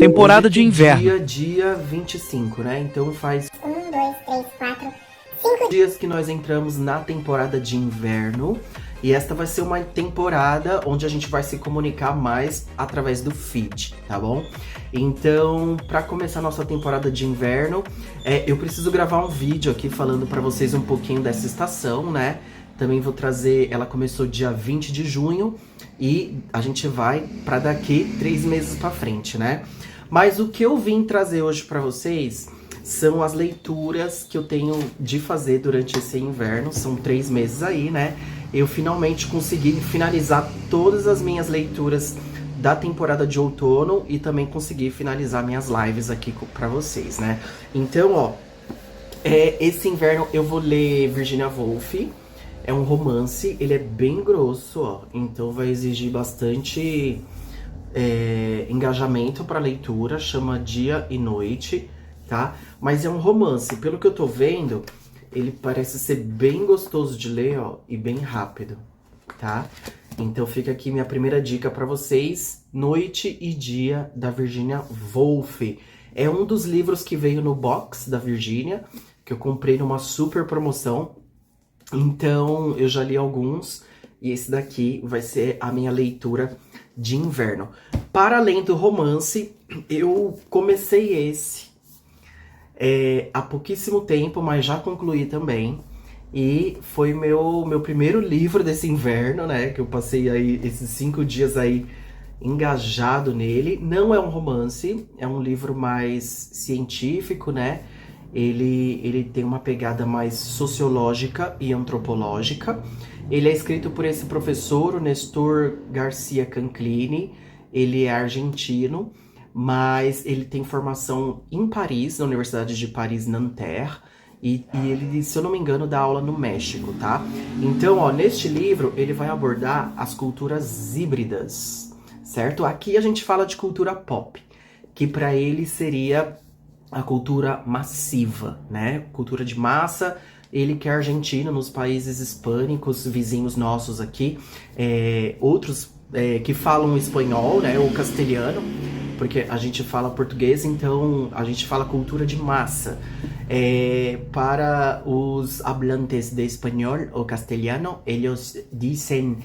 Temporada de inverno. Dia 25, né? Então faz 1, 2, 3, 4, 5 dias que nós entramos na temporada de inverno. E esta vai ser uma temporada onde a gente vai se comunicar mais através do feed, tá bom? Então, para começar a nossa temporada de inverno, eu preciso gravar um vídeo aqui falando para vocês um pouquinho dessa estação, né? Também vou trazer, ela começou dia 20 de junho e a gente vai para daqui 3 meses para frente, né? Mas o que eu vim trazer hoje para vocês são as leituras que eu tenho de fazer durante esse inverno. São 3 meses aí, né? Eu finalmente consegui finalizar todas as minhas leituras da temporada de outono e também consegui finalizar minhas lives aqui pra vocês, né? Então, ó, esse inverno eu vou ler Virginia Woolf. É um romance, ele é bem grosso, ó, então vai exigir bastante engajamento pra leitura, chama Dia e Noite, tá? Mas é um romance, pelo que eu tô vendo, ele parece ser bem gostoso de ler, ó, e bem rápido, tá? Então fica aqui minha primeira dica pra vocês, Noite e Dia, da Virginia Woolf. É um dos livros que veio no box da Virginia, que eu comprei numa super promoção. Então eu já li alguns, e esse daqui vai ser a minha leitura de inverno. Para além do romance, eu comecei esse há pouquíssimo tempo, mas já concluí também. E foi meu primeiro livro desse inverno, né? Que eu passei aí esses 5 dias aí engajado nele. Não é um romance, é um livro mais científico, né? Ele tem uma pegada mais sociológica e antropológica. Ele é escrito por esse professor, o Nestor Garcia Canclini. Ele é argentino, mas ele tem formação em Paris, na Universidade de Paris, Nanterre, e ele, se eu não me engano, dá aula no México, tá? Então, ó, neste livro, ele vai abordar as culturas híbridas, certo? Aqui a gente fala de cultura pop, que para ele seria a cultura massiva, né? Cultura de massa. Ele que é argentino, nos países hispânicos, vizinhos nossos aqui, outros que falam espanhol, né, ou castelhano, porque a gente fala português, então a gente fala cultura de massa. Para os hablantes de espanhol ou castelhano, eles dizem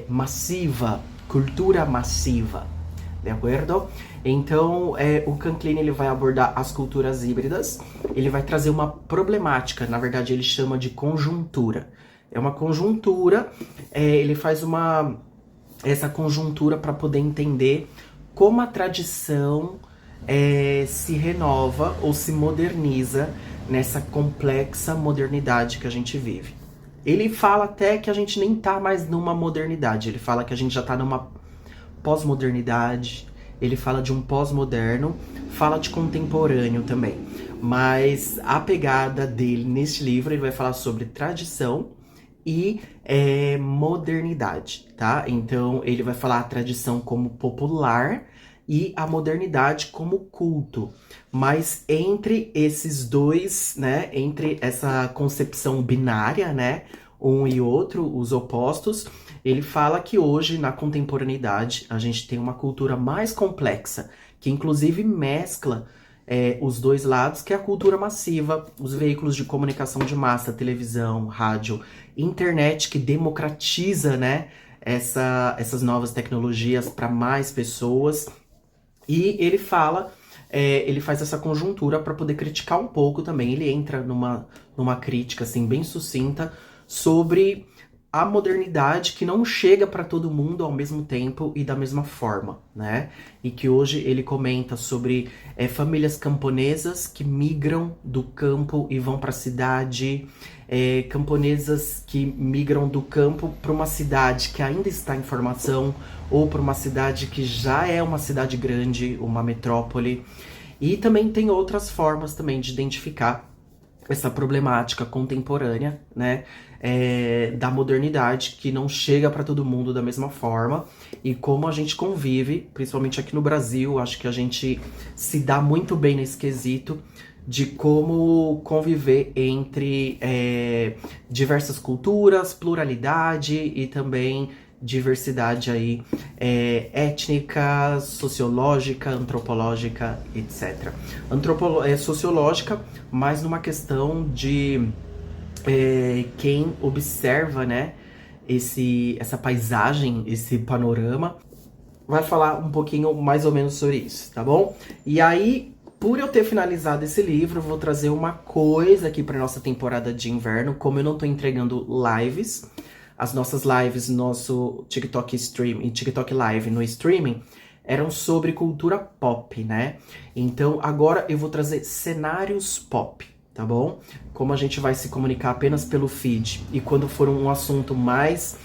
massiva, cultura massiva, de acordo? Então, o Canclini ele vai abordar as culturas híbridas, ele vai trazer uma problemática, na verdade ele chama de conjuntura. É uma conjuntura, ele faz essa conjuntura para poder entender como a tradição se renova ou se moderniza nessa complexa modernidade que a gente vive. Ele fala até que a gente nem tá mais numa modernidade, ele fala que a gente já tá numa pós-modernidade, ele fala de um pós-moderno, fala de contemporâneo também. Mas a pegada dele neste livro, ele vai falar sobre tradição e modernidade, tá? Então ele vai falar a tradição como popular e a modernidade como culto. Mas entre esses dois, né, entre essa concepção binária, né, um e outro, os opostos, ele fala que hoje, na contemporaneidade, a gente tem uma cultura mais complexa, que inclusive mescla os dois lados, que é a cultura massiva, os veículos de comunicação de massa, televisão, rádio, internet, que democratiza, né, essas novas tecnologias para mais pessoas. E ele fala, ele faz essa conjuntura para poder criticar um pouco também. Ele entra numa crítica assim, bem sucinta sobre a modernidade que não chega para todo mundo ao mesmo tempo e da mesma forma, né? E que hoje ele comenta sobre famílias camponesas que migram do campo e vão para a cidade, camponesas que migram do campo para uma cidade que ainda está em formação ou para uma cidade que já é uma cidade grande, uma metrópole. E também tem outras formas também de identificar essa problemática contemporânea, né, da modernidade, que não chega para todo mundo da mesma forma, e como a gente convive, principalmente aqui no Brasil, acho que a gente se dá muito bem nesse quesito de como conviver entre diversas culturas, pluralidade e também diversidade aí étnica, sociológica, antropológica, etc. Sociológica, mas numa questão de quem observa, né, essa paisagem, esse panorama, vai falar um pouquinho mais ou menos sobre isso, tá bom? E aí, por eu ter finalizado esse livro, eu vou trazer uma coisa aqui para nossa temporada de inverno. Como eu não tô entregando lives, as nossas lives, nosso TikTok Stream e TikTok Live no streaming eram sobre cultura pop, né? Então agora eu vou trazer cenários pop, tá bom? Como a gente vai se comunicar apenas pelo feed e quando for um assunto mais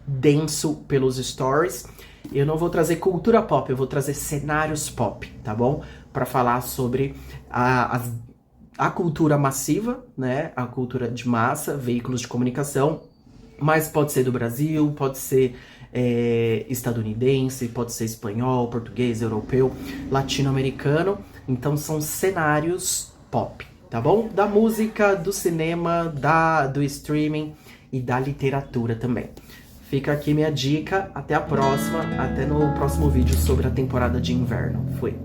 denso pelos stories, eu não vou trazer cultura pop, eu vou trazer cenários pop, tá bom? Para falar sobre a cultura massiva, né? A cultura de massa, veículos de comunicação, mas pode ser do Brasil, pode ser estadunidense, pode ser espanhol, português, europeu, latino-americano. Então são cenários pop, tá bom? Da música, do cinema, do streaming e da literatura também. Fica aqui minha dica, até a próxima, até no próximo vídeo sobre a temporada de inverno. Fui!